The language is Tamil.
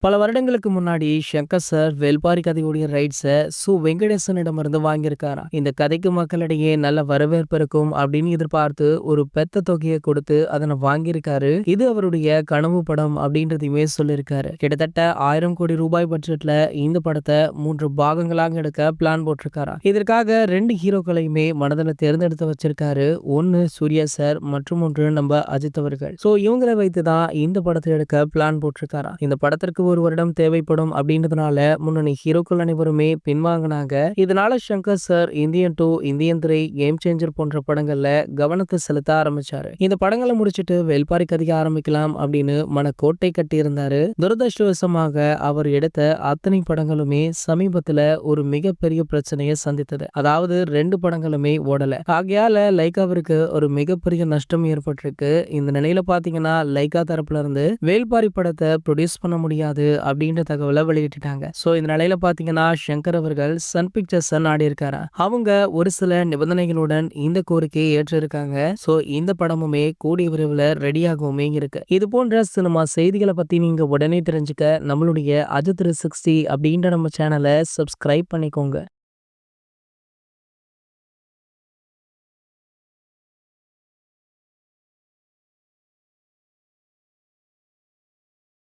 பல வருடங்களுக்கு முன்னாடி ஷங்கர் சார் வேள்பாரி கதையுடைய ரைட்ஸை வெங்கடேசனிடமிருந்து வாங்கியிருக்காராம். இந்த கதைக்கு மக்களிடையே நல்ல வரவேற்பு இருக்கும் அப்படின்னு எதிர்பார்த்து ஒரு பெத்த தொகையை கொடுத்து அதனை வாங்கியிருக்காரு. இது அவருடைய கனவு படம் அப்படின்றதையுமே சொல்லியிருக்காரு. கிட்டத்தட்ட 1000 கோடி ரூபாய் பட்ஜெட்ல இந்த படத்தை 3 பாகங்களாக எடுக்க பிளான் போட்டிருக்காராம். இதற்காக 2 ஹீரோக்களையுமே மனதில் தேர்ந்தெடுத்து வச்சிருக்காரு. ஒன்னு சூர்யா சார் மற்றும் ஒன்று நம்ம அஜித் அவர்கள். இவங்களை வைத்துதான் இந்த படத்தை எடுக்க பிளான் போட்டிருக்காராம். இந்த படத்திற்கு 1 வருடம் தேவைப்படும் அப்படின்றதுனால முன்னணி ஹீரோக்கள் அனைவருமே பின்வாங்கினாங்க. இதனால Shankar sir Indian 2, Indian 3, game changer போன்ற படங்கள்ல கவனத்தை செலுத்த ஆரம்பிச்சாரு. இந்த படங்களை முடிச்சிட்டு வேள்பாரி கதைக்க ஆரம்பிக்கலாம் அப்படின்னு மனக்கோட்டை கட்டியிருந்தாரு. துரதிருஷ்டவசமாக அவர் எடுத்த அத்தனை படங்களுமே சமீபத்துல ஒரு மிகப்பெரிய பிரச்சனையை சந்தித்தது. அதாவது 2 படங்களுமே ஓடல. ஆகையால லைகாவிற்கு ஒரு மிகப்பெரிய நஷ்டம் ஏற்பட்டிருக்கு. இந்த நிலையில பாத்தீங்கன்னா லைகா தரப்புல இருந்து வேள்பாரி படத்தை ப்ரொடியூஸ் பண்ண முடியாது அப்படின்ற தகவலை வெளியிட்டாங்க. இந்த நிலையில பாத்தீங்கன்னா ஷங்கர் அவர்கள் சன் பிக்சர்ஸ் நாடி இருக்காரு. அவங்க ஒரு சில நிபந்தனைகளுடன் இந்த கோரிக்கையை ஏற்றிருக்காங்க. இந்த படமுமே கூடிய விரைவில் ரெடியாகவுமே இருக்கு. இது போன்ற சினிமா செய்திகளை பத்தி நீங்க உடனே தெரிஞ்சுக்க நம்மளுடைய அஜித் 360 அப்படின்ற நம்ம சேனலை சப்ஸ்கிரைப் பண்ணிக்கோங்க.